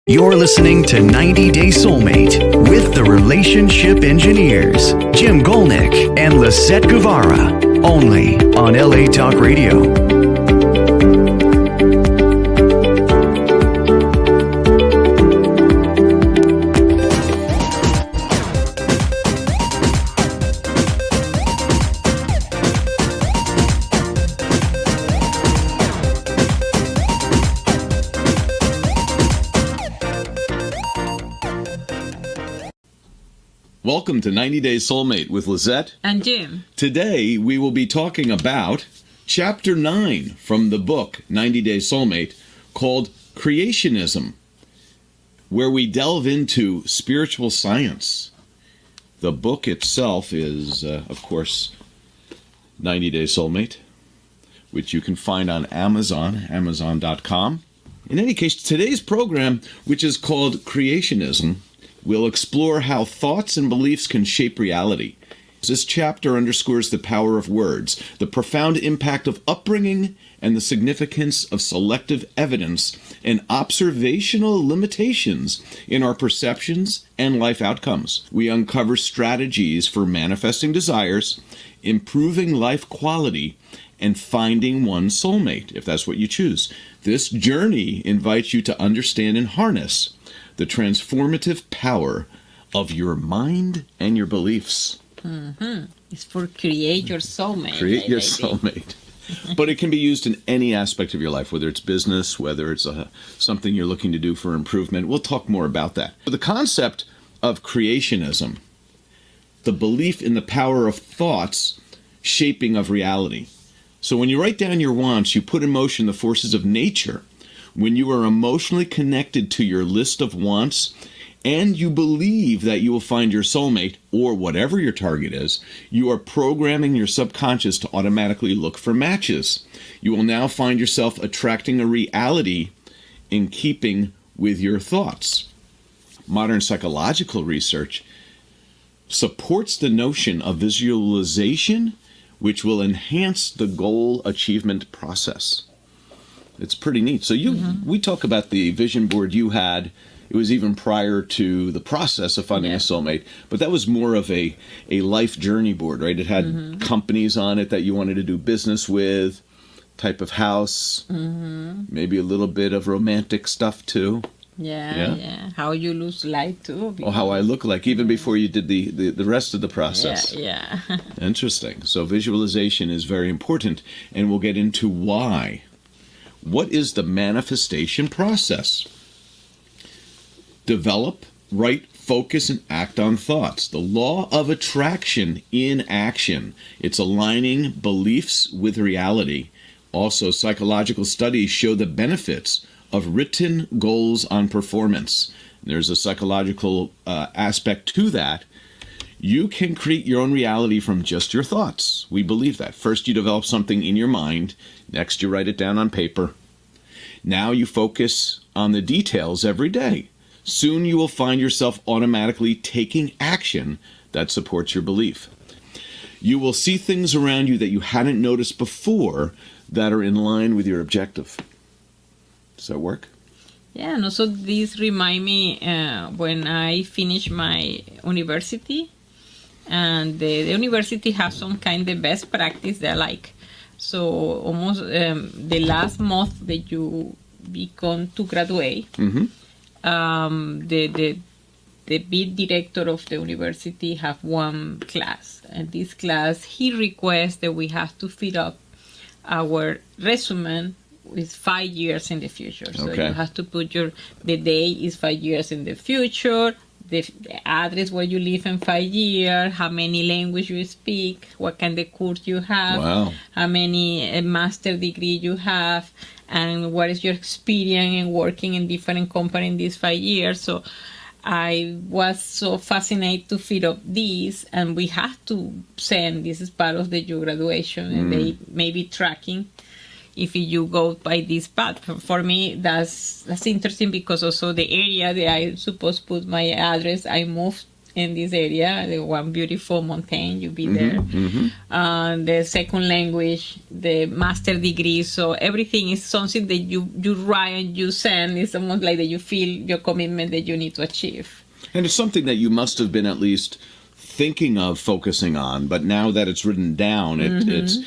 You're listening to 90 Day Soulmate with the Relationship Engineers, Jim Gulnick and Lisett Guevara, only on LA Talk Radio. Welcome to 90 Day Soulmate with Lisett and Jim. Today we will be talking about Chapter 9 from the book 90 Day Soulmate called Creationism, where we delve into spiritual science. The book itself is, of course, 90 Day Soulmate, which you can find on Amazon, amazon.com. In any case, today's program, which is called Creationism, we'll explore how thoughts and beliefs can shape reality. This chapter underscores the power of words, the profound impact of upbringing, and the significance of selective evidence and observational limitations in our perceptions and life outcomes. We uncover strategies for manifesting desires, improving life quality, and finding one's soulmate, if that's what you choose. This journey invites you to understand and harness the transformative power of your mind and your beliefs. Mm-hmm. It's for create your soulmate. Create your soulmate. But it can be used in any aspect of your life, whether it's business, whether it's something you're looking to do for improvement. We'll talk more about that. The concept of creationism, the belief in the power of thoughts shaping of reality. So when you write down your wants, you put in motion the forces of nature. When you are emotionally connected to your list of wants and you believe that you will find your soulmate or whatever your target is, you are programming your subconscious to automatically look for matches. You will now find yourself attracting a reality in keeping with your thoughts. Modern psychological research supports the notion of visualization, which will enhance the goal achievement process. It's pretty neat. So we talk about the vision board you had. It was even prior to the process of finding a soulmate, but that was more of a life journey board, right? It had companies on it that you wanted to do business with, type of house, maybe a little bit of romantic stuff too. Yeah. How you lose light too. Oh, how I look like, even before you did the rest of the process. Yeah. Interesting. So visualization is very important, and we'll get into why. What is the manifestation process? Develop, write, focus, and act on thoughts. The law of attraction in action. It's aligning beliefs with reality. Also, psychological studies show the benefits of written goals on performance. There's a psychological aspect to that. You can create your own reality from just your thoughts. We believe that. First, you develop something in your mind. Next, you write it down on paper. Now you focus on the details every day. Soon you will find yourself automatically taking action that supports your belief. You will see things around you that you hadn't noticed before that are in line with your objective. Does that work? Yeah, and also this remind me when I finished my university, and the university has some kind of best practice that I like. So almost the last month that you become to graduate, the big director of the university have one class, and this class he requests that we have to fill up our resume with 5 years in the future. So you have to put the day is 5 years in the future, the address where you live in 5 years, how many language you speak, what kind of course you have, how many master degree you have, and what is your experience in working in different companies in these 5 years. So I was so fascinated to fill up these, and we have to send, this is part of your graduation, and they may be tracking if you go by this path. For me, that's interesting because also the area that I supposed to put my address, I moved in this area. The one beautiful mountain, you be there. The second language, the master degree. So everything is something that you write and you send. It's almost like that you feel your commitment that you need to achieve. And it's something that you must have been at least thinking of focusing on, but now that it's written down, it's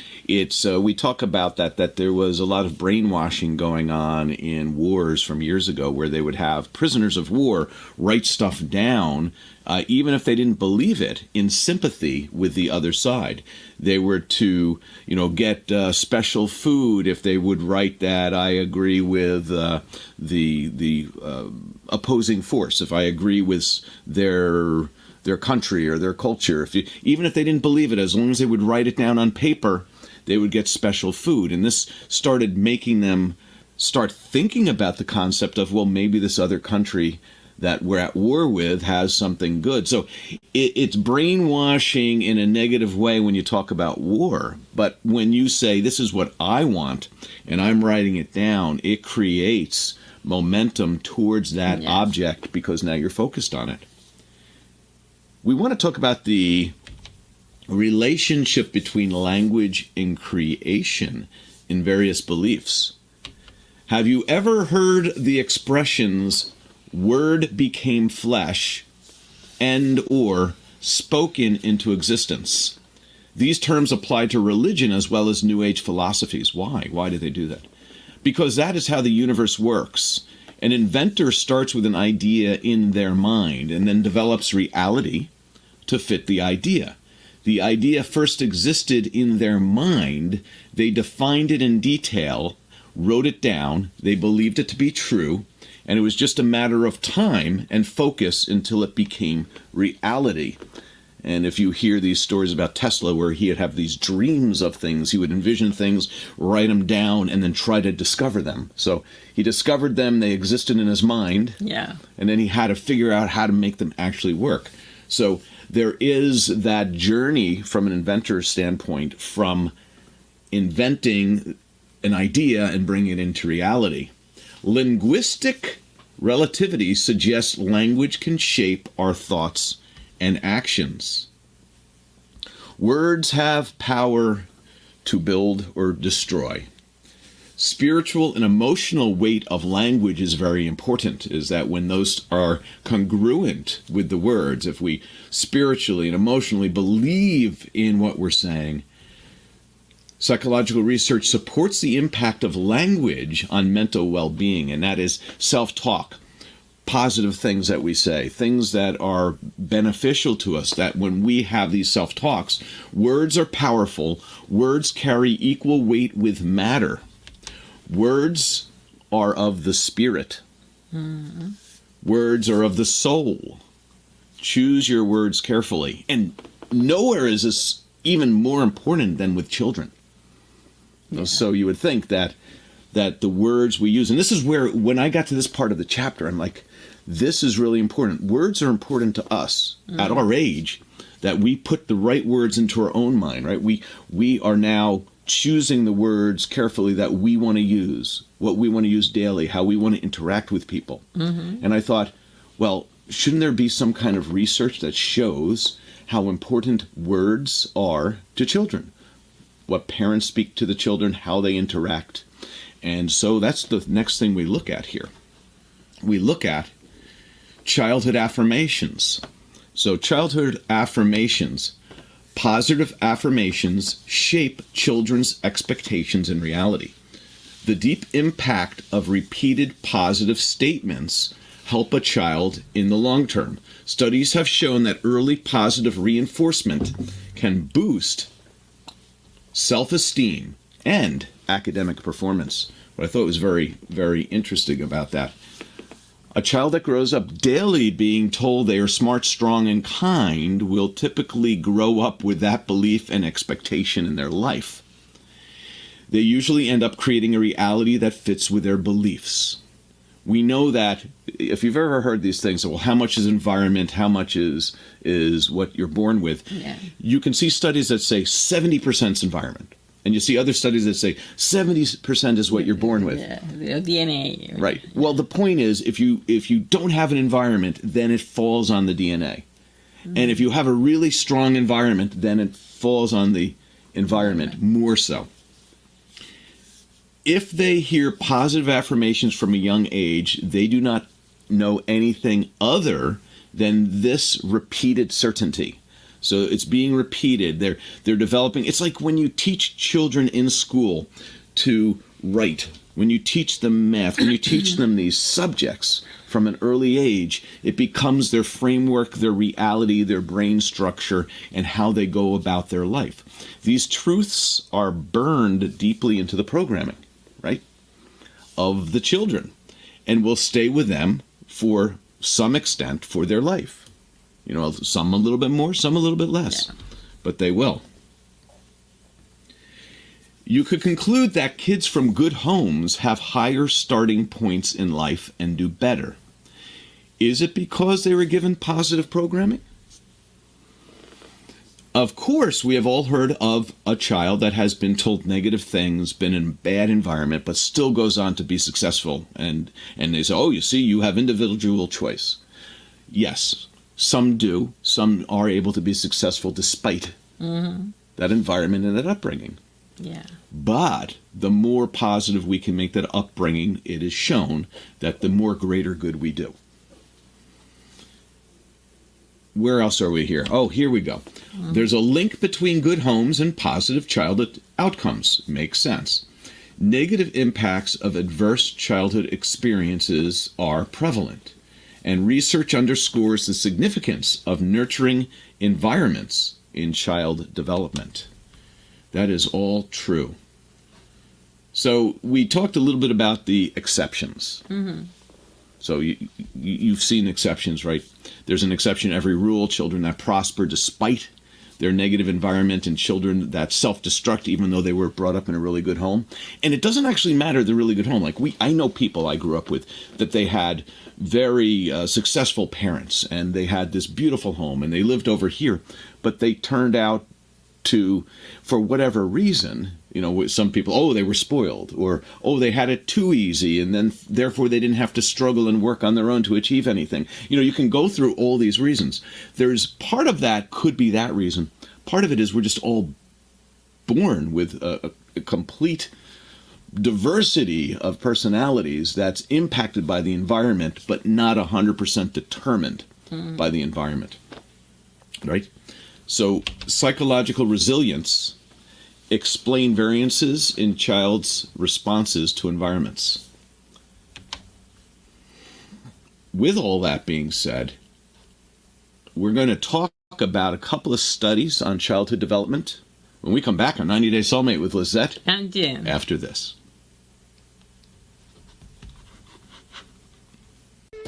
we talk about that there was a lot of brainwashing going on in wars from years ago, where they would have prisoners of war write stuff down, even if they didn't believe it, in sympathy with the other side. They were to, get special food if they would write that I agree with the opposing force, if I agree with their country or their culture. Even if they didn't believe it, as long as they would write it down on paper, they would get special food. And this started making them start thinking about the concept of, well, maybe this other country that we're at war with has something good. So it's brainwashing in a negative way when you talk about war. But when you say, this is what I want, and I'm writing it down, it creates momentum towards that object, because now you're focused on it. We want to talk about the relationship between language and creation in various beliefs. Have you ever heard the expressions, word became flesh and or spoken into existence? These terms apply to religion as well as New Age philosophies. Why? Why do they do that? Because that is how the universe works. An inventor starts with an idea in their mind and then develops reality to fit the idea. The idea first existed in their mind. They defined it in detail, wrote it down, they believed it to be true, and it was just a matter of time and focus until it became reality. And if you hear these stories about Tesla, where he would have these dreams of things, he would envision things, write them down, and then try to discover them. So he discovered them, they existed in his mind, and then he had to figure out how to make them actually work. So there is that journey from an inventor's standpoint, from inventing an idea and bringing it into reality. Linguistic relativity suggests language can shape our thoughts and actions. Words have power to build or destroy. Spiritual and emotional weight of language is very important, is that when those are congruent with the words, if we spiritually and emotionally believe in what we're saying, psychological research supports the impact of language on mental well-being, and that is self-talk, positive things that we say, things that are beneficial to us, that when we have these self-talks, words are powerful, words carry equal weight with matter. Words are of the spirit. Words are of the soul. Choose your words carefully. And nowhere is this even more important than with children. So you would think that the words we use, and this is where, when I got to this part of the chapter, I'm like, this is really important. Words are important to us at our age, that we put the right words into our own mind, right? We are now choosing the words carefully that we want to use, what we want to use daily, how we want to interact with people. And I thought, well, shouldn't there be some kind of research that shows how important words are to children? What parents speak to the children, how they interact. And so that's the next thing we look at here. We look at childhood affirmations. So childhood affirmations, positive affirmations, shape children's expectations and reality. The deep impact of repeated positive statements help a child in the long term. Studies have shown that early positive reinforcement can boost self-esteem and academic performance. What I thought was very, very interesting about that. A child that grows up daily being told they are smart, strong, and kind will typically grow up with that belief and expectation in their life. They usually end up creating a reality that fits with their beliefs. We know that, if you've ever heard these things, well, how much is environment, how much is what you're born with? You can see studies that say 70% is environment. And you see other studies that say 70% is what you're born with. The DNA. Right. Well, the point is, if you don't have an environment, then it falls on the DNA. And if you have a really strong environment, then it falls on the environment more so. If they hear positive affirmations from a young age, they do not know anything other than this repeated certainty. So it's being repeated. They're developing. It's like when you teach children in school to write, when you teach them math, when you teach them these subjects from an early age, it becomes their framework, their reality, their brain structure, and how they go about their life. These truths are burned deeply into the programming, right, of the children, and will stay with them for some extent for their life. You know, some a little bit more, some a little bit less, but they will. You could conclude that kids from good homes have higher starting points in life and do better. Is it because they were given positive programming? Of course, we have all heard of a child that has been told negative things, been in a bad environment, but still goes on to be successful. And they say, oh, you see, you have individual choice. Yes, some do. Some are able to be successful despite that environment and that upbringing. Yeah. But the more positive we can make that upbringing, it is shown that the more greater good we do. Where else are we here? Oh, here we go. There's a link between good homes and positive childhood outcomes. Makes sense. Negative impacts of adverse childhood experiences are prevalent, and research underscores the significance of nurturing environments in child development. That is all true. So we talked a little bit about the exceptions. So you've seen exceptions, right? There's an exception to every rule. Children that prosper despite their negative environment, and children that self-destruct even though they were brought up in a really good home. And it doesn't actually matter the really good home. Like I know people I grew up with that they had very successful parents, and they had this beautiful home, and they lived over here, but they turned out to, for whatever reason, you know, some people, oh, they were spoiled, or, oh, they had it too easy, and then therefore they didn't have to struggle and work on their own to achieve anything. You know, you can go through all these reasons. There's part of that could be that reason. Part of it is we're just all born with a complete diversity of personalities that's impacted by the environment, but not 100% determined by the environment, right? So psychological resilience explain variances in child's responses to environments. With all that being said, we're going to talk about a couple of studies on childhood development when we come back on 90 Day Soulmate with Lisett and Jim after this.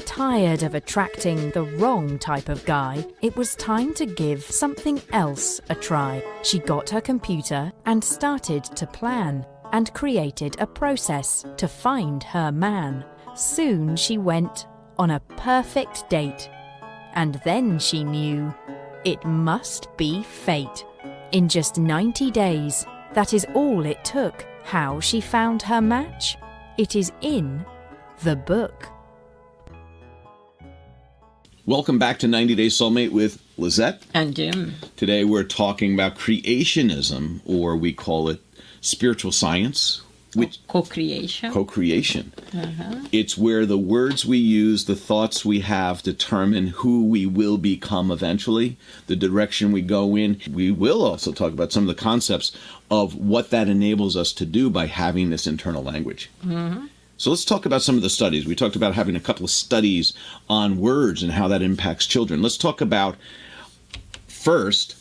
Tired of attracting the wrong type of guy, it was time to give something else a try. She got her computer and started to plan, and created a process to find her man. Soon she went on a perfect date, and then she knew it must be fate. In just 90 days, that is all it took. How she found her match? It is in the book. Welcome back to 90 Day Soulmate with Lisett and Jim. Today we're talking about creationism, or we call it spiritual science. Which Co-creation. Co-creation. It's where the words we use, the thoughts we have determine who we will become eventually, the direction we go in. We will also talk about some of the concepts of what that enables us to do by having this internal language. So let's talk about some of the studies. We talked about having a couple of studies on words and how that impacts children. Let's talk about, first,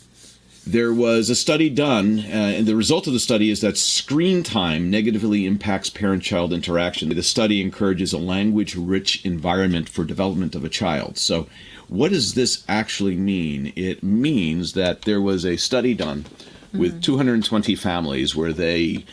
there was a study done, and the result of the study is that screen time negatively impacts parent-child interaction. The study encourages a language-rich environment for development of a child. So what does this actually mean? It means that there was a study done with 220 families where they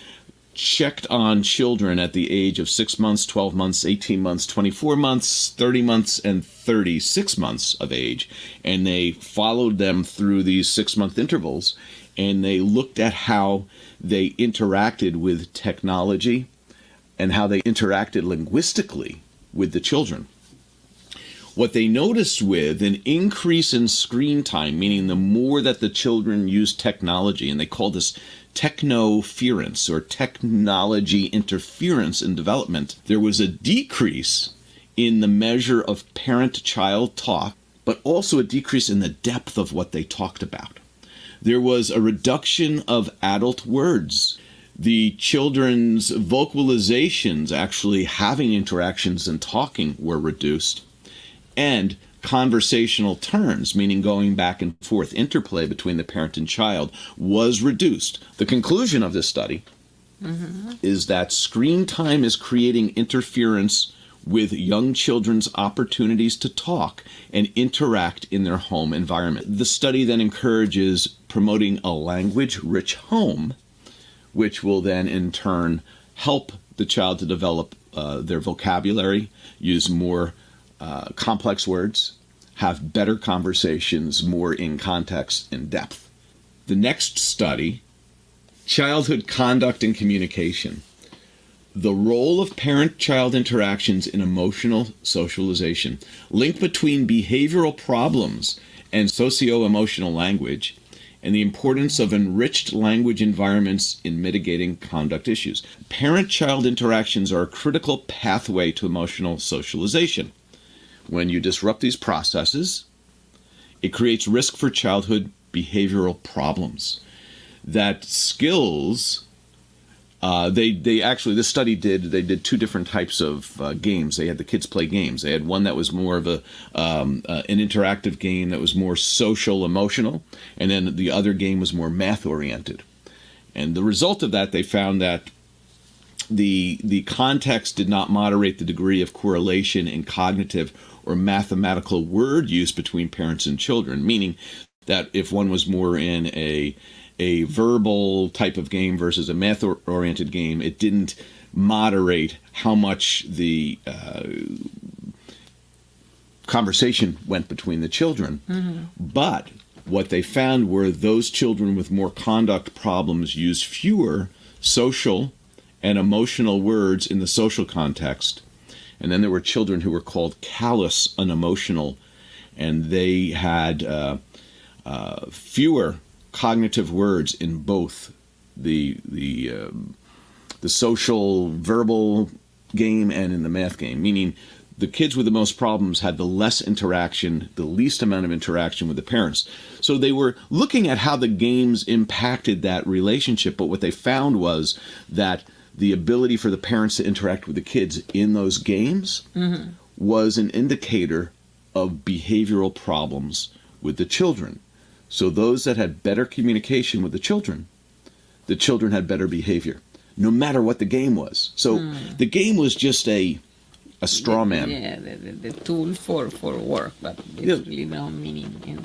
checked on children at the age of 6 months, 12 months, 18 months, 24 months, 30 months, and 36 months of age. And they followed them through these 6-month intervals, and they looked at how they interacted with technology and how they interacted linguistically with the children. What they noticed with an increase in screen time, meaning the more that the children use technology, and they call this technoference or technology interference in development, there was a decrease in the measure of parent-child talk, but also a decrease in the depth of what they talked about. There was a reduction of adult words. The children's vocalizations, actually having interactions and talking, were reduced. And conversational turns, meaning going back and forth, interplay between the parent and child, was reduced. The conclusion of this study is that screen time is creating interference with young children's opportunities to talk and interact in their home environment. The study then encourages promoting a language-rich home, which will then in turn help the child to develop their vocabulary, use more complex words, have better conversations, more in context and depth. The next study, childhood conduct and communication. The role of parent-child interactions in emotional socialization, link between behavioral problems and socio-emotional language, and the importance of enriched language environments in mitigating conduct issues. Parent-child interactions are a critical pathway to emotional socialization. When you disrupt these processes, it creates risk for childhood behavioral problems. That skills, they actually, this study did two different types of games. They had the kids play games. They had one that was more of an interactive game that was more social, emotional, and then the other game was more math-oriented. And the result of that, they found that the context did not moderate the degree of correlation in cognitive or mathematical word use between parents and children, meaning that if one was more in a verbal type of game versus a math-oriented game, it didn't moderate how much the conversation went between the children. But what they found were those children with more conduct problems used fewer social and emotional words in the social context. And then there were children who were called callous, unemotional, and they had fewer cognitive words in both the social verbal game and in the math game, meaning the kids with the most problems had the less interaction, the least amount of interaction with the parents. So they were looking at how the games impacted that relationship, but what they found was that the ability for the parents to interact with the kids in those games was an indicator of behavioral problems with the children. So those that had better communication with the children had better behavior, no matter what the game was. So the game was just a straw man. Yeah, the tool for work, but it's really no meaning in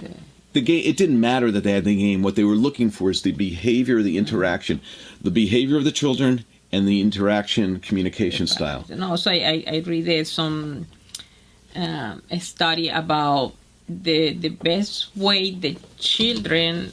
the game. It didn't matter that they had the game. What they were looking for is the behavior, the interaction, the behavior of the children, and the interaction communication style. And also, I read some a study about the best way the children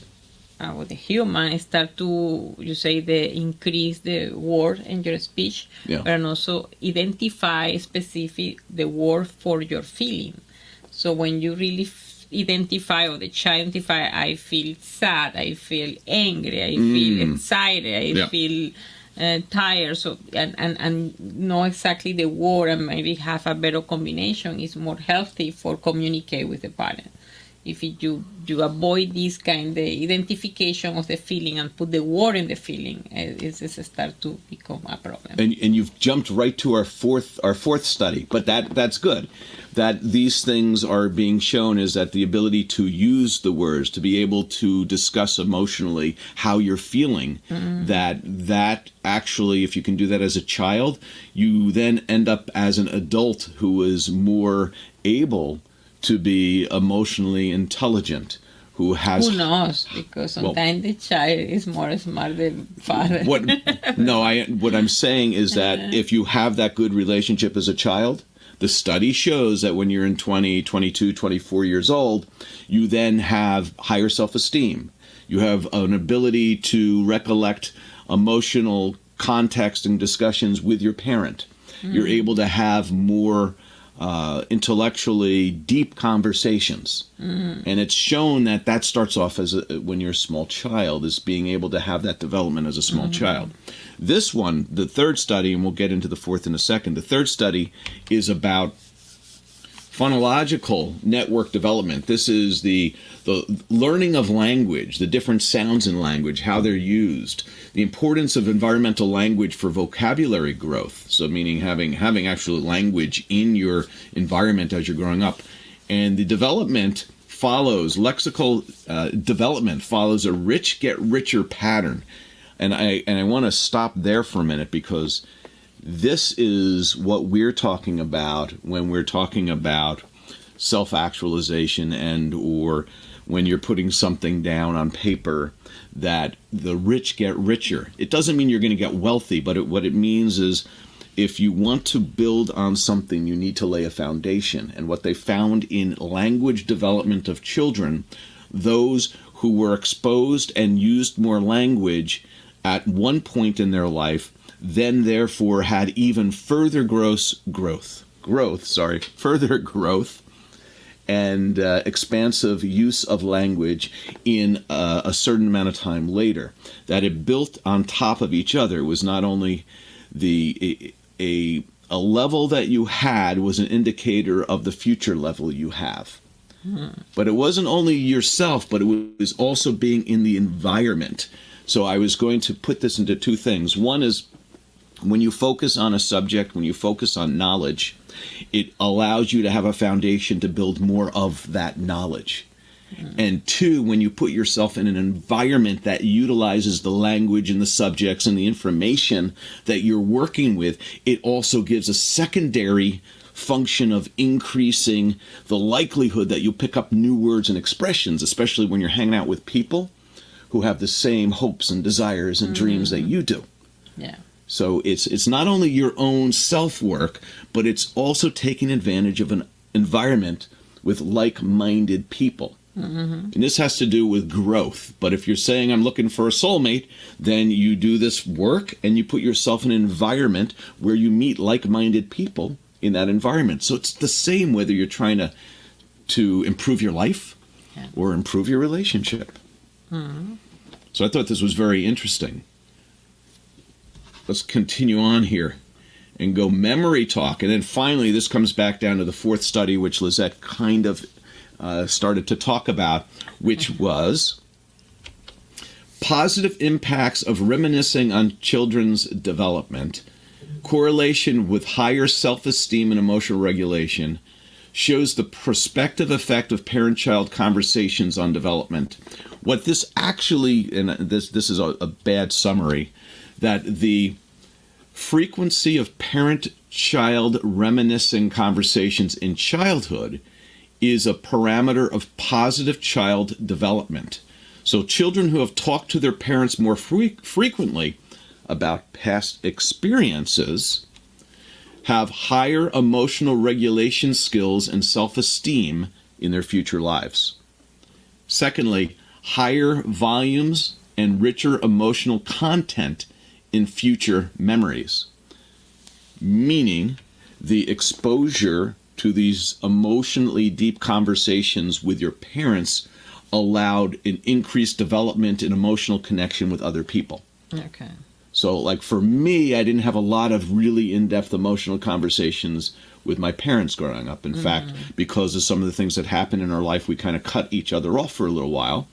or the human start to, increase the word in your speech, and also identify specific the word for your feeling. So when you really identify, or the child identify, I feel sad, I feel angry, I feel excited, I feel tired, so and know exactly the word and maybe have a better combination is more healthy for communicate with the parent. If you avoid this kind of identification of the feeling and put the word in the feeling, it's start to become a problem. And you've jumped right to our fourth study, but that's good. That these things are being shown is that the ability to use the words, to be able to discuss emotionally how you're feeling, that actually, if you can do that as a child, you then end up as an adult who is more able to be emotionally intelligent, who knows, because sometimes the child is more smart than father. What I'm saying is that if you have that good relationship as a child, the study shows that when you're in 20, 22, 24 years old, you then have higher self-esteem. You have an ability to recollect emotional context and discussions with your parent. You're able to have more intellectually deep conversations. And it's shown that that starts off as when you're a small child, as being able to have that development as a small child. This one, the third study, and we'll get into the fourth in a second, the third study is about phonological network development. This is the learning of language, the different sounds in language, how they're used, the importance of environmental language for vocabulary growth, so meaning having actual language in your environment as you're growing up. And the development follows, lexical development follows a rich get richer pattern. And I want to stop there for a minute, because this is what we're talking about when we're talking about self-actualization, and or when you're putting something down on paper, that the rich get richer. It doesn't mean you're going to get wealthy, but what it means is if you want to build on something, you need to lay a foundation. And what they found in language development of children, those who were exposed and used more language at one point in their life, then therefore had even further growth and expansive use of language in a certain amount of time later. That it built on top of each other. It was not only a level that you had was an indicator of the future level you have. But it wasn't only yourself, but it was also being in the environment. So I was going to put this into two things. One is, when you focus on a subject, when you focus on knowledge, it allows you to have a foundation to build more of that knowledge. And two, when you put yourself in an environment that utilizes the language and the subjects and the information that you're working with, it also gives a secondary function of increasing the likelihood that you'll pick up new words and expressions, especially when you're hanging out with people who have the same hopes and desires and dreams that you do. Yeah. So it's not only your own self-work, but it's also taking advantage of an environment with like-minded people. And this has to do with growth. But if you're saying, I'm looking for a soulmate, then you do this work and you put yourself in an environment where you meet like-minded people in that environment. So it's the same whether you're trying to improve your life or improve your relationship. So I thought this was very interesting. Let's continue on here and go memory talk. And then finally, this comes back down to the fourth study, which Lisett kind of started to talk about, which was positive impacts of reminiscing on children's development, correlation with higher self-esteem and emotional regulation, shows the prospective effect of parent-child conversations on development. What this actually, and this is a bad summary, that the frequency of parent-child reminiscing conversations in childhood is a parameter of positive child development. So children who have talked to their parents more frequently about past experiences have higher emotional regulation skills and self-esteem in their future lives. Secondly, higher volumes and richer emotional content in future memories, meaning the exposure to these emotionally deep conversations with your parents allowed an increased development in emotional connection with other people. Okay. So like for me, I didn't have a lot of really in-depth emotional conversations with my parents growing up. In fact, because of some of the things that happened in our life, we kind of cut each other off for a little while.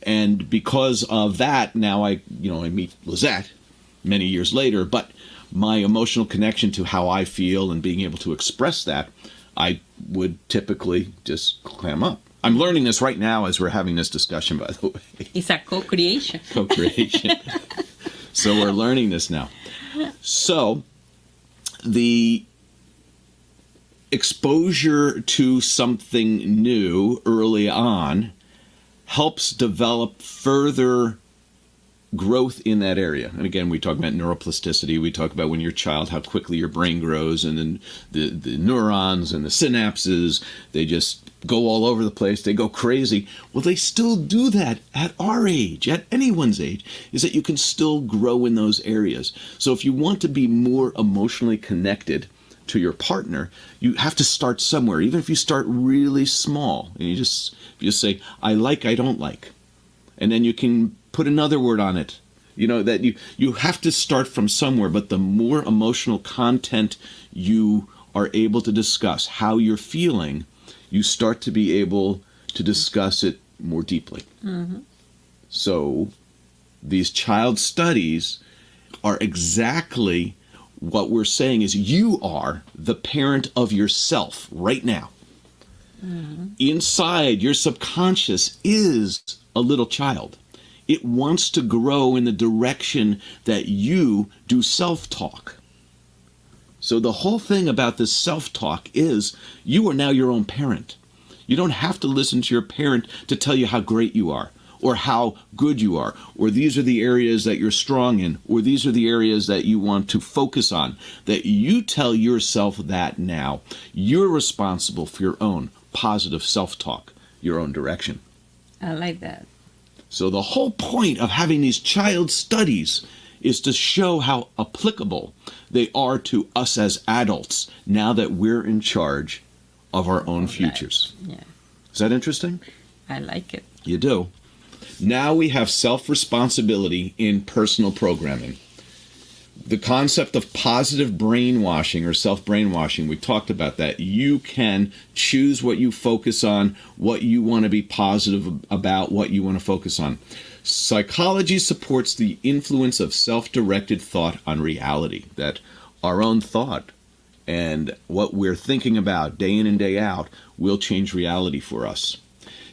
And because of that, now I meet Lisett many years later, but my emotional connection to how I feel and being able to express that, I would typically just clam up. I'm learning this right now as we're having this discussion, by the way. It's a co-creation. Co-creation. So we're learning this now. So the exposure to something new early on helps develop further growth in that area. And again, we talk about neuroplasticity. We talk about when you're a child, how quickly your brain grows, and then the neurons and the synapses, they just go all over the place. They go crazy. Well, they still do that at our age, at anyone's age, is that you can still grow in those areas. So if you want to be more emotionally connected to your partner, you have to start somewhere. Even if you start really small, and you just say, I like, I don't like. And then you can put another word on it. You know, that you have to start from somewhere, but the more emotional content you are able to discuss, how you're feeling, you start to be able to discuss it more deeply. Mm-hmm. So these child studies are exactly what we're saying is you are the parent of yourself right now. Mm-hmm. Inside your subconscious is a little child. It wants to grow in the direction that you do self-talk. So the whole thing about this self-talk is you are now your own parent. You don't have to listen to your parent to tell you how great you are, or how good you are, or these are the areas that you're strong in, or these are the areas that you want to focus on. That you tell yourself that now. You're responsible for your own positive self-talk, your own direction. I like that. So the whole point of having these child studies is to show how applicable they are to us as adults now that we're in charge of our own futures. Yeah. Is that interesting? I like it. You do. Now we have self-responsibility in personal programming. The concept of positive brainwashing or self-brainwashing, we talked about that. You can choose what you focus on, what you want to be positive about, what you want to focus on. Psychology supports the influence of self-directed thought on reality, that our own thought and what we're thinking about day in and day out will change reality for us.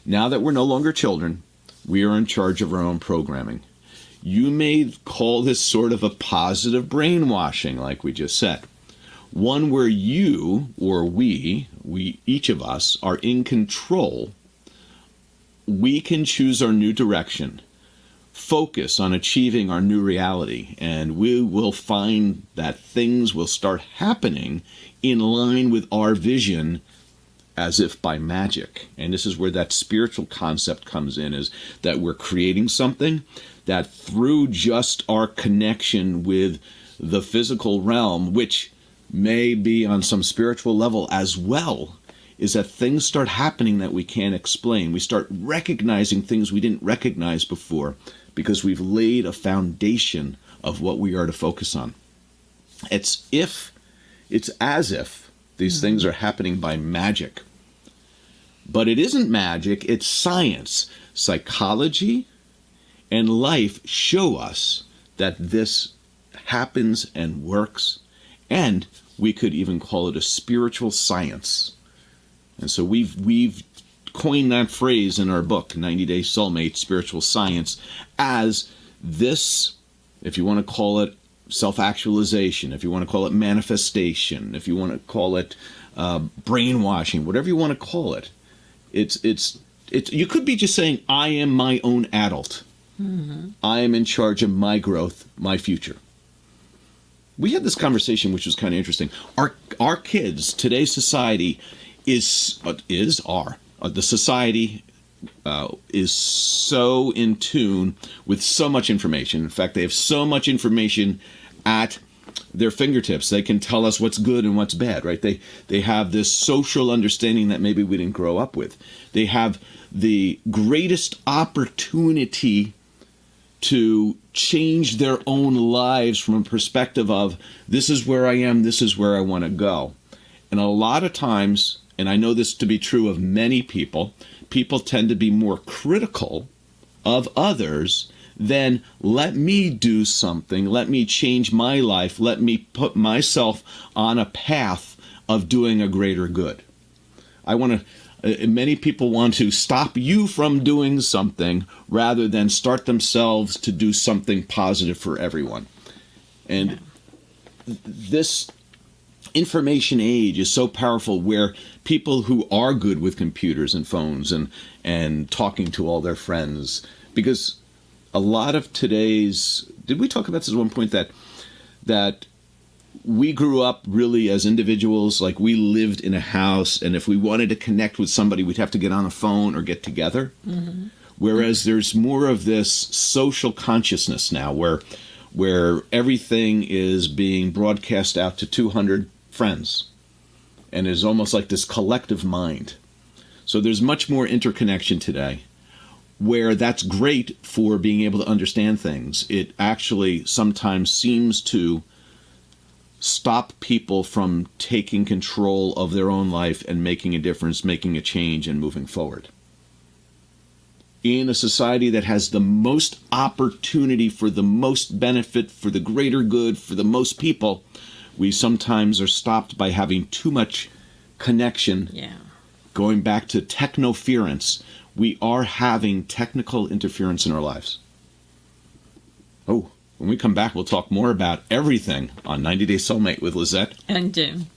Now that we're no longer children, we are in charge of our own programming. You may call this sort of a positive brainwashing, like we just said. One where you, or we, each of us, are in control. We can choose our new direction, focus on achieving our new reality, and we will find that things will start happening in line with our vision as if by magic. And this is where that spiritual concept comes in, is that we're creating something that through just our connection with the physical realm, which may be on some spiritual level as well, is that things start happening that we can't explain. We start recognizing things we didn't recognize before because we've laid a foundation of what we are to focus on. It's as if these things are happening by magic. But it isn't magic, it's science. Psychology and life show us that this happens and works, and we could even call it a spiritual science. And so we've coined that phrase in our book, 90 Day Soulmate, Spiritual Science, as this, if you want to call it self-actualization, if you want to call it manifestation, if you want to call it brainwashing, whatever you want to call it. It's you could be just saying, I am my own adult. Mm-hmm. I am in charge of my growth, my future. We had this conversation, which was kind of interesting. Our kids, today's society the society is so in tune with so much information. In fact, they have so much information at their fingertips. They can tell us what's good and what's bad, right? They have this social understanding that maybe we didn't grow up with. They have the greatest opportunity to change their own lives from a perspective of, this is where I am, this is where I want to go. And a lot of times, and I know this to be true of many people tend to be more critical of others than let me do something, let me change my life, let me put myself on a path of doing a greater good. Many people want to stop you from doing something rather than start themselves to do something positive for everyone. And this information age is so powerful, where people who are good with computers and phones and talking to all their friends, because a lot of today's, did we talk about this at one point, that we grew up really as individuals, like we lived in a house, and if we wanted to connect with somebody, we'd have to get on a phone or get together. Mm-hmm. Whereas there's more of this social consciousness now, where everything is being broadcast out to 200 friends. And it's almost like this collective mind. So there's much more interconnection today, where that's great for being able to understand things. It actually sometimes seems to stop people from taking control of their own life and making a difference, making a change, and moving forward. In a society that has the most opportunity for the most benefit, for the greater good, for the most people, we sometimes are stopped by having too much connection. Yeah. Going back to technoference, we are having technical interference in our lives. Oh, when we come back, we'll talk more about everything on 90 Day Soulmate with Lisett And Jim.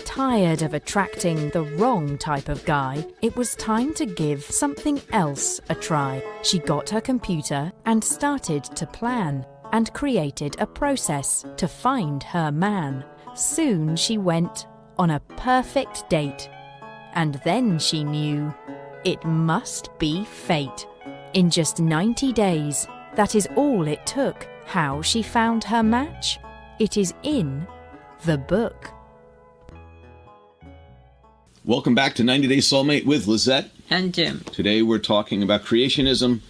Tired of attracting the wrong type of guy, it was time to give something else a try. She got her computer and started to plan and created a process to find her man. Soon she went on a perfect date. And then she knew it must be fate. In just 90 days, that is all it took. How she found her match? It is in the book. Welcome back to 90 Day Soulmate with Lisett. And Jim. Today we're talking about creationism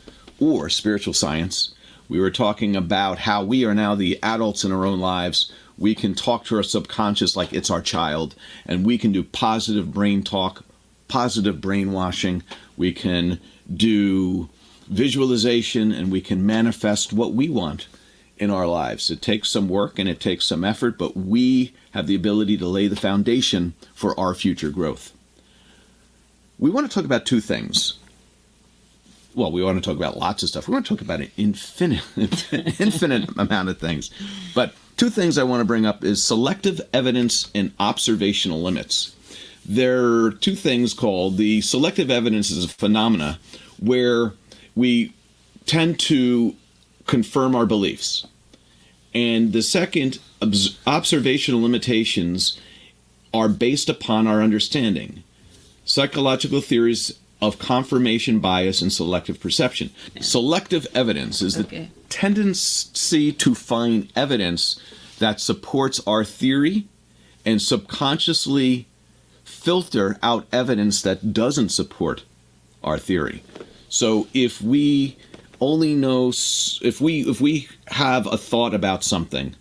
or spiritual science. We were talking about how we are now the adults in our own lives. We can talk to our subconscious like it's our child, and we can do positive brain talk, positive brainwashing. We can do visualization, and we can manifest what we want in our lives. It takes some work and it takes some effort, but we have the ability to lay the foundation for our future growth. We want to talk about two things. Well, we want to talk about lots of stuff. We want to talk about an infinite amount of things. But two things I want to bring up is selective evidence and observational limits. There are two things called the selective evidence is a phenomena where we tend to confirm our beliefs. And the second, observational limitations are based upon our understanding. Psychological theories of confirmation bias and selective perception. Yeah. Selective evidence is the tendency to find evidence that supports our theory and subconsciously filter out evidence that doesn't support our theory. So if we only know, if we have a thought about something,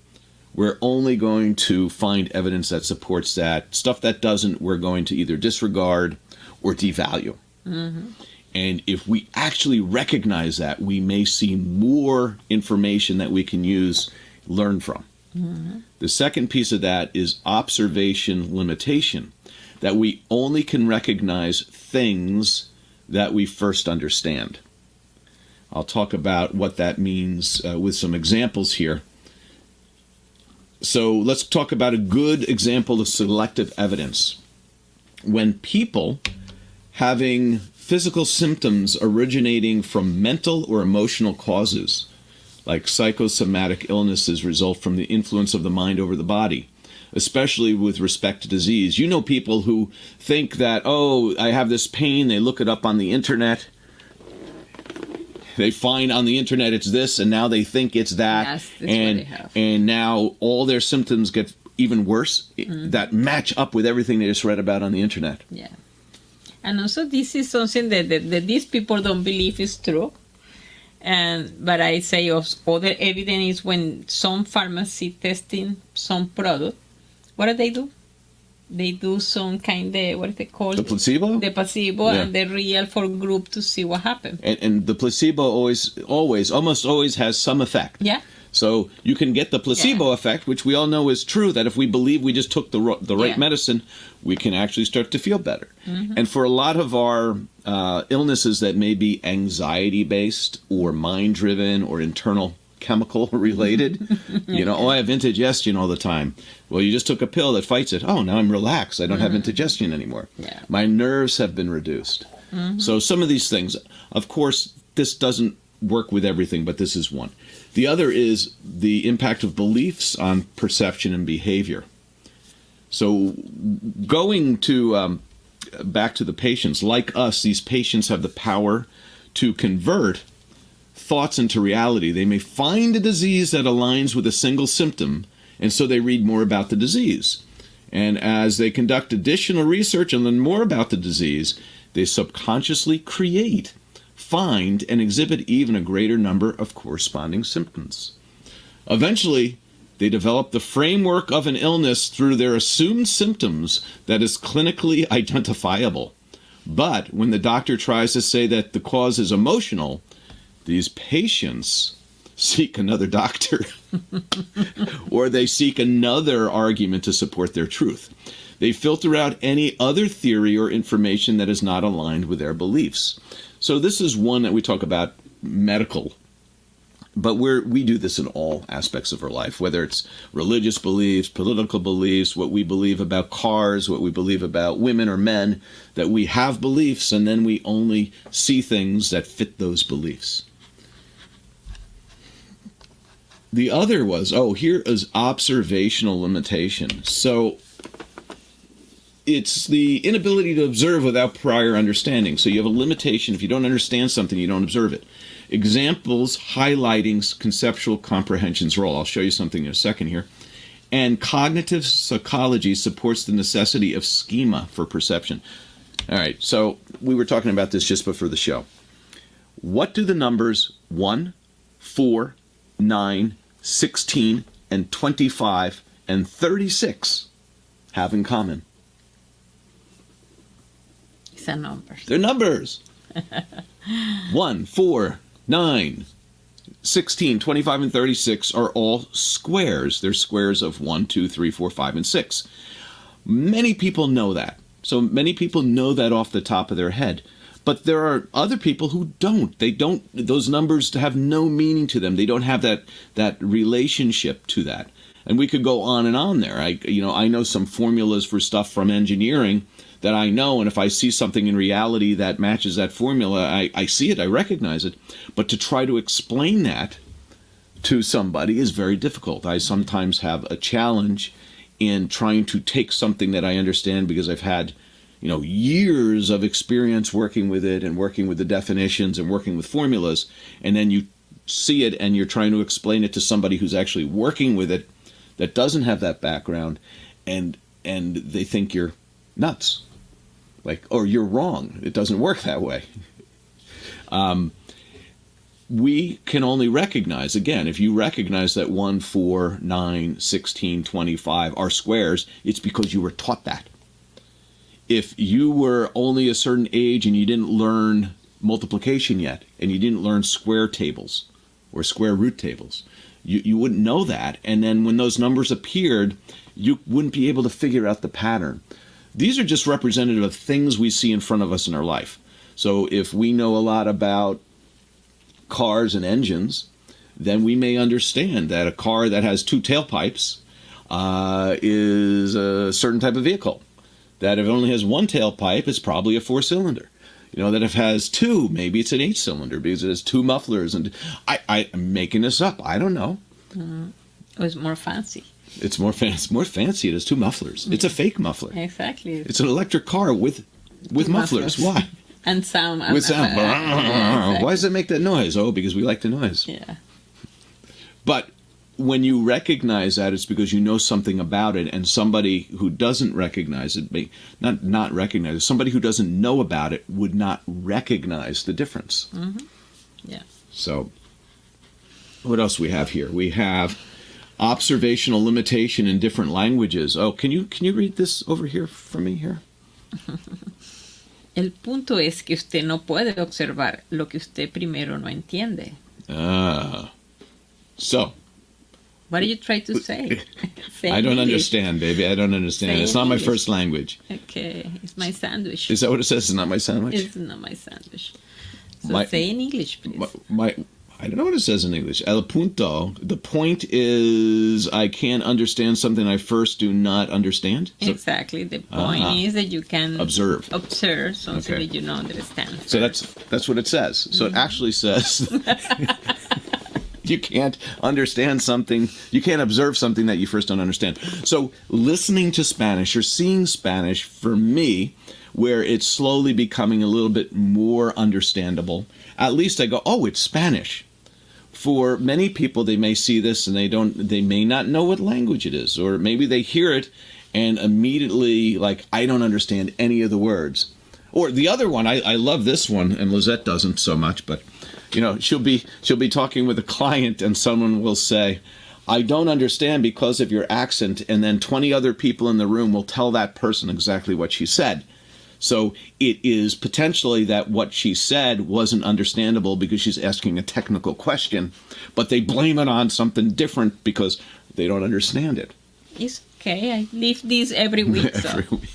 we're only going to find evidence that supports that. Stuff that doesn't, we're going to either disregard or devalue. Mm-hmm. And if we actually recognize that, we may see more information that we can use, learn from. Mm-hmm. The second piece of that is observation limitation, that we only can recognize things that we first understand. I'll talk about what that means with some examples here. So let's talk about a good example of selective evidence. When people having physical symptoms originating from mental or emotional causes, like psychosomatic illnesses, result from the influence of the mind over the body, especially with respect to disease. You know people who think that, oh, I have this pain, they look it up on the internet, they find on the internet it's this, and now they think it's that, yes, and now all their symptoms get even worse that match up with everything they just read about on the internet. Yeah. And also this is something that these people don't believe is true. But I say of other evidence is when some pharmacy testing some product, what do? They do some kind of, what is it called? The placebo? The placebo, yeah. And the real for group to see what happens. And the placebo almost always has some effect. Yeah. So you can get the placebo effect, which we all know is true, that if we believe we just took the right medicine, we can actually start to feel better. Mm-hmm. And for a lot of our illnesses that may be anxiety-based or mind-driven or internal chemical related, I have indigestion all the time. Well, you just took a pill that fights it. Oh, now I'm relaxed. I don't have indigestion anymore. Yeah. My nerves have been reduced. Mm-hmm. So some of these things, of course, this doesn't work with everything, but this is one. The other is the impact of beliefs on perception and behavior. So going to back to the patients, like us, these patients have the power to convert thoughts into reality. They may find a disease that aligns with a single symptom And so they read more about the disease. And as they conduct additional research and learn more about the disease, they subconsciously create, find, and exhibit even a greater number of corresponding symptoms. Eventually, they develop the framework of an illness through their assumed symptoms that is clinically identifiable. But when the doctor tries to say that the cause is emotional, these patients seek another doctor or they seek another argument to support their truth. They filter out any other theory or information that is not aligned with their beliefs. So this is one that we talk about medical, but we do this in all aspects of our life, whether it's religious beliefs, political beliefs, what we believe about cars, what we believe about women or men, that we have beliefs and then we only see things that fit those beliefs. The other was, here is observational limitation. So it's the inability to observe without prior understanding. So you have a limitation. If you don't understand something, you don't observe it. Examples highlighting conceptual comprehension's role. I'll show you something in a second here. And cognitive psychology supports the necessity of schema for perception. All right, so we were talking about this just before the show. What do the numbers 1, 4, 9, 16, and 25, and 36 have in common? These are numbers. They're numbers. 1, 4, 9, 16, 25, and 36 are all squares. They're squares of 1, 2, 3, 4, 5, and 6. Many people know that. So many people know that off the top of their head. But there are other people who don't. Those numbers have no meaning to them. They don't have that relationship to that. And we could go on and on there. I know some formulas for stuff from engineering that I know, and if I see something in reality that matches that formula, I see it, I recognize it. But to try to explain that to somebody is very difficult. I sometimes have a challenge in trying to take something that I understand because I've had years of experience working with it and working with the definitions and working with formulas, and then you see it and you're trying to explain it to somebody who's actually working with it that doesn't have that background, and they think you're nuts. Or you're wrong. It doesn't work that way. We can only recognize, again, if you recognize that 1, 4, 9, 16, 25 are squares, it's because you were taught that. If you were only a certain age and you didn't learn multiplication yet, and you didn't learn square tables or square root tables, you wouldn't know that. And then when those numbers appeared, you wouldn't be able to figure out the pattern. These are just representative of things we see in front of us in our life. So if we know a lot about cars and engines, then we may understand that a car that has 2 tailpipes is a certain type of vehicle. That if it only has 1 tailpipe, it's probably a 4-cylinder. That if it has 2, maybe it's an 8-cylinder because it has 2 mufflers. And I'm making this up. I don't know. It was more fancy. It's more fancy. It has 2 mufflers. It's a fake muffler. Exactly. It's an electric car with mufflers. Why? And sound. With sound. Exactly. Why does it make that noise? Oh, because we like the noise. Yeah. But when you recognize that, it's because you know something about it, and somebody who doesn't recognize it, not recognize it, somebody who doesn't know about it would not recognize the difference. Mm-hmm. Yeah. So, what else we have here? We have observational limitation in different languages. Oh, can you read this over here for me here? El punto es que usted no puede observar lo que usted primero no entiende. So. What do you try to say? I don't understand, baby. I don't understand. It's not my first language. Okay. It's my sandwich. Is that what it says? It's not my sandwich? It's not my sandwich. So say in English, please. I don't know what it says in English. El punto. The point is I can't understand something I first do not understand. Exactly. The point is that you can observe something that you don't understand. So that's what it says. So it actually says you can't understand something, you can't observe something that you first don't understand. So listening to Spanish or seeing Spanish, for me, where it's slowly becoming a little bit more understandable, at least I go, oh, it's Spanish. for many people, they may see this and they may not know what language it is, or maybe they hear it and immediately like, I don't understand any of the words. Or the other one, I love this one, and Lisett doesn't so much, but she'll be talking with a client and someone will say, I don't understand because of your accent, and then 20 other people in the room will tell that person exactly what she said. So it is potentially that what she said wasn't understandable because she's asking a technical question, but they blame it on something different because they don't understand it. It's okay. I live this every week. Every week.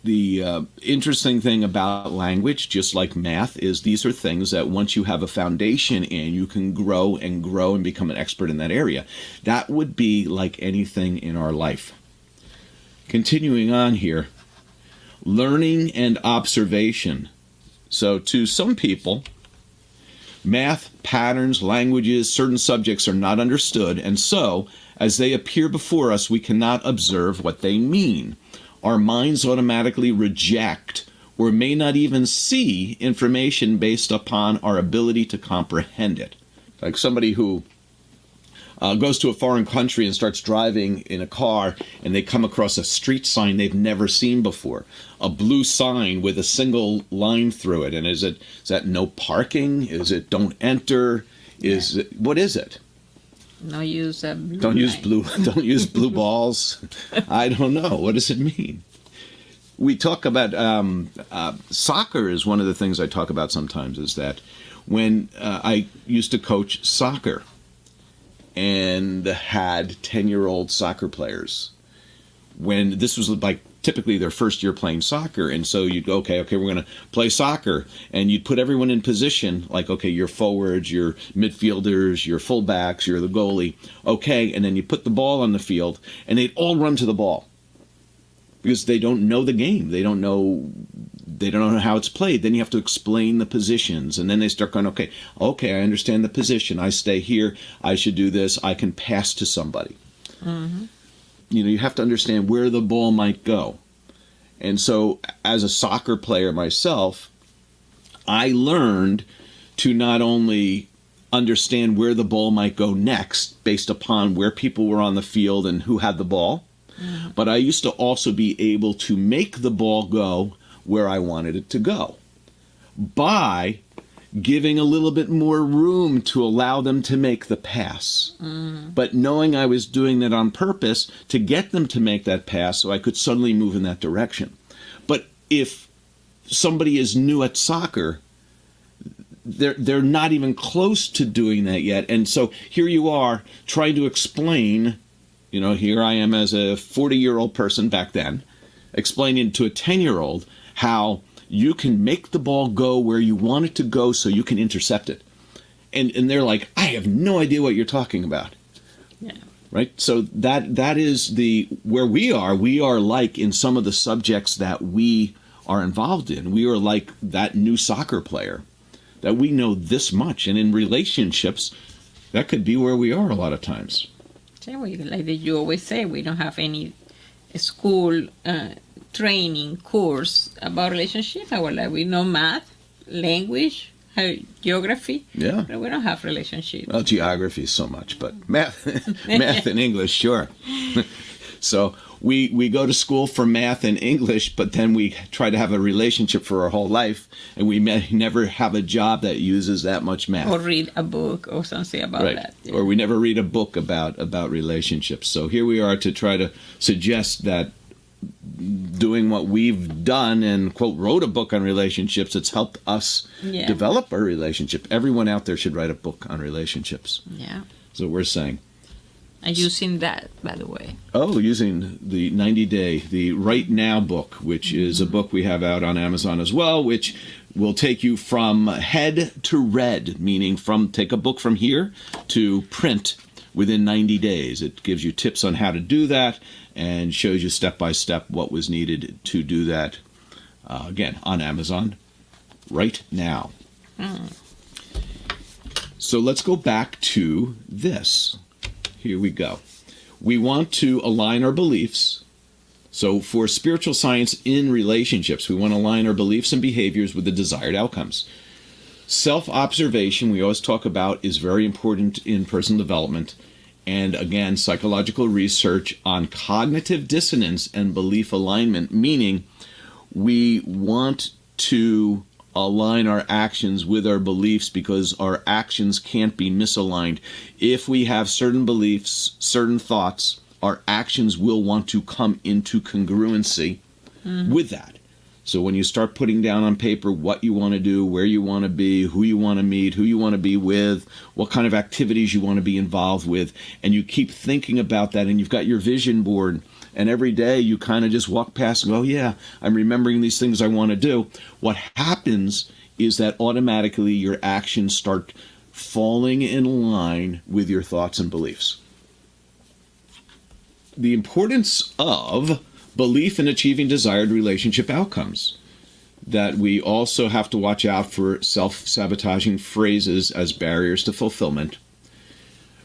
The interesting thing about language, just like math, is these are things that once you have a foundation in, you can grow and become an expert in that area. That would be like anything in our life. Continuing on here, learning and observation. So to some people, math, patterns, languages, certain subjects are not understood, and so, as they appear before us, we cannot observe what they mean. Our minds automatically reject or may not even see information based upon our ability to comprehend it. Like somebody who goes to a foreign country and starts driving in a car, and they come across a street sign they've never seen before, a blue sign with a single line through it. And is that no parking? Is it don't enter? What is it? No use blue. Don't use blue balls. I don't know. What does it mean? We talk about soccer is one of the things I talk about sometimes. Is that when I used to coach soccer and had 10-year-old soccer players, when this was like typically their first year playing soccer, and so you'd go, okay, we're going to play soccer, and you'd put everyone in position, like, okay, your forwards, your midfielders, your fullbacks, you're the goalie, okay, and then you put the ball on the field, and they'd all run to the ball because they don't know the game, they don't know how it's played. Then you have to explain the positions, and then they start going, okay, I understand the position, I stay here, I should do this, I can pass to somebody. Mm-hmm. You have to understand where the ball might go. And so as a soccer player myself, I learned to not only understand where the ball might go next based upon where people were on the field and who had the ball, but I used to also be able to make the ball go where I wanted it to go by giving a little bit more room to allow them to make the pass. But knowing I was doing that on purpose to get them to make that pass so I could suddenly move in that direction. But if somebody is new at soccer, they're not even close to doing that yet. And so here you are trying to explain, here I am as a 40-year-old person back then, explaining to a 10-year-old how you can make the ball go where you want it to go so you can intercept it. And they're like, I have no idea what you're talking about. Yeah. Right? So that is where we are like in some of the subjects that we are involved in. We are like that new soccer player, that we know this much. And in relationships, that could be where we are a lot of times. Like you always say, we don't have any school training course about relationships. We know math, language, geography. Yeah. But we don't have relationships. Well, geography so much, but math and English, sure. So we go to school for math and English, but then we try to have a relationship for our whole life, and we may never have a job that uses that much math. Or read a book or something about that. Yeah. Or we never read a book about relationships. So here we are to try to suggest that doing what we've done and, quote, wrote a book on relationships, it's helped us develop our relationship. Everyone out there should write a book on relationships. Yeah. So we're saying. I'm using that, by the way. Oh, using the 90-day, the Right Now book, which is a book we have out on Amazon as well, which will take you from head to read, meaning take a book from here to print within 90 days. It gives you tips on how to do that and shows you step by step what was needed to do that. Again, on Amazon right now. So let's go back to this. Here we go. We want to align our beliefs. So for spiritual science in relationships, we want to align our beliefs and behaviors with the desired outcomes. Self-observation, we always talk about, is very important in personal development. And again, psychological research on cognitive dissonance and belief alignment, meaning we want to align our actions with our beliefs because our actions can't be misaligned. If we have certain beliefs, certain thoughts, our actions will want to come into congruency with that. So when you start putting down on paper what you want to do, where you want to be, who you want to meet, who you want to be with, what kind of activities you want to be involved with, and you keep thinking about that, and you've got your vision board, and every day you kind of just walk past and go, oh yeah, I'm remembering these things I want to do. What happens is that automatically your actions start falling in line with your thoughts and beliefs. The importance of belief in achieving desired relationship outcomes. That we also have to watch out for self-sabotaging phrases as barriers to fulfillment.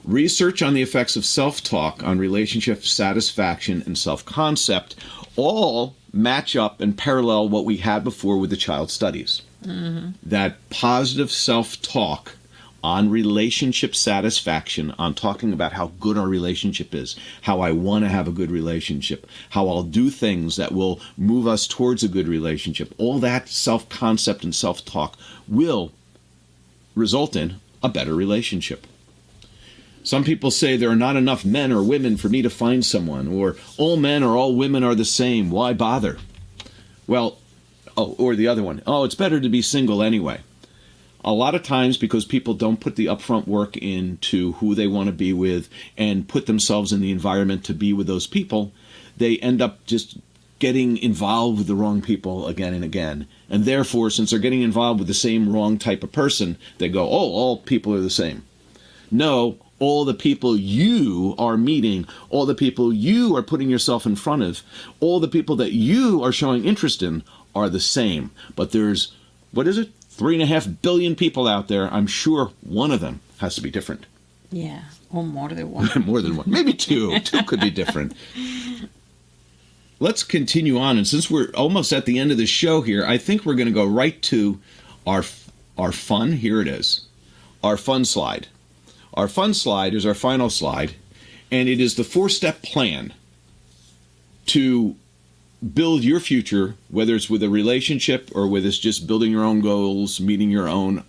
Research on the effects of self-talk on relationship satisfaction and self-concept all match up and parallel what we had before with the child studies. That positive self-talk on relationship satisfaction, on talking about how good our relationship is, how I want to have a good relationship, how I'll do things that will move us towards a good relationship. All that self-concept and self-talk will result in a better relationship. Some people say there are not enough men or women for me to find someone, or all men or all women are the same. Why bother? Well, or the other one, it's better to be single anyway. A lot of times, because people don't put the upfront work into who they want to be with and put themselves in the environment to be with those people, they end up just getting involved with the wrong people again and again. And therefore, since they're getting involved with the same wrong type of person, they go, all people are the same. No, all the people you are meeting, all the people you are putting yourself in front of, all the people that you are showing interest in are the same. But there's, 3.5 billion people out there. I'm sure one of them has to be different. Yeah, or more than one. More than one. Maybe two. Two could be different. Let's continue on. And since we're almost at the end of the show here, I think we're going to go right to our fun. Here it is. Our fun slide. Our fun slide is our final slide. And it is the 4-step plan to build your future, whether it's with a relationship or whether it's just building your own goals, meeting your own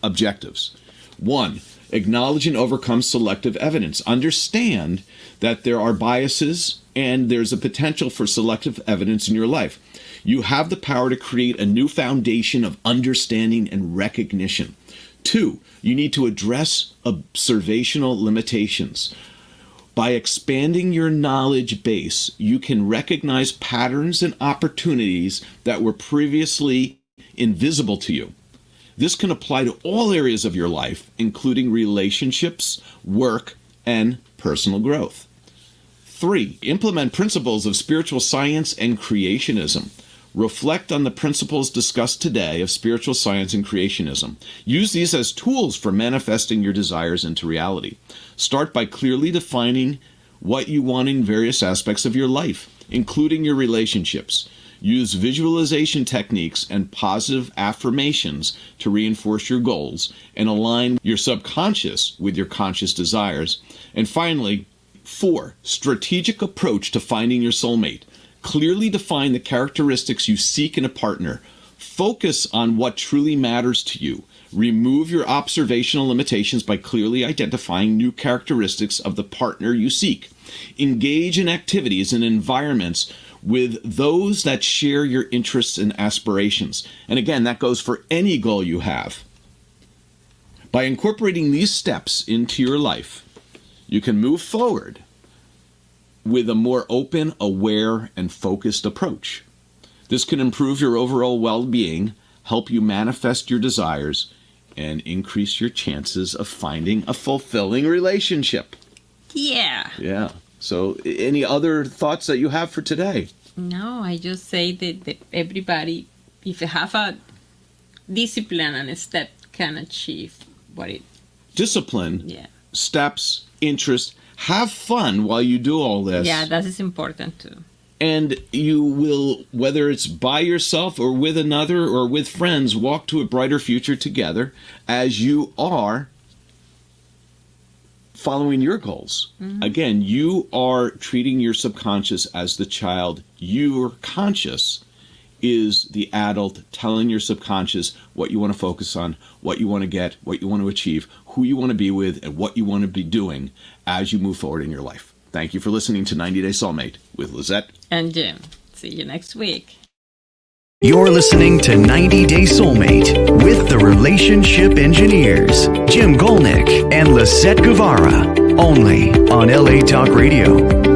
objectives. 1, acknowledge and overcome selective evidence. Understand that there are biases and there's a potential for selective evidence in your life. You have the power to create a new foundation of understanding and recognition. 2, you need to address observational limitations. By expanding your knowledge base, you can recognize patterns and opportunities that were previously invisible to you. This can apply to all areas of your life, including relationships, work, and personal growth. 3, implement principles of spiritual science and creationism. Reflect on the principles discussed today of spiritual science and creationism. Use these as tools for manifesting your desires into reality. Start by clearly defining what you want in various aspects of your life, including your relationships. Use visualization techniques and positive affirmations to reinforce your goals and align your subconscious with your conscious desires. And finally, 4, strategic approach to finding your soulmate. Clearly define the characteristics you seek in a partner. Focus on what truly matters to you. Remove your observational limitations by clearly identifying new characteristics of the partner you seek. Engage in activities and environments with those that share your interests and aspirations. And again, that goes for any goal you have. By incorporating these steps into your life, you can move forward with a more open, aware, and focused approach. This can improve your overall well-being, help you manifest your desires, and increase your chances of finding a fulfilling relationship. Yeah. Yeah. So any other thoughts that you have for today? No, I just say that everybody, if you have a discipline and a step, can achieve what it... Discipline, Yeah. steps, interest. Have fun while you do all this. Yeah, that is important too. And you will, whether it's by yourself or with another or with friends, walk to a brighter future together as you are following your goals. Again, you are treating your subconscious as the child. Your conscious is the adult telling your subconscious what you want to focus on, what you want to get, what you want to achieve, who you want to be with, and what you want to be doing as you move forward in your life. Thank you for listening to 90 Day Soulmate with Lisett and Jim. See you next week. You're listening to 90 Day Soulmate with the Relationship Engineers, Jim Gulnick and Lisett Guevara, only on LA Talk Radio.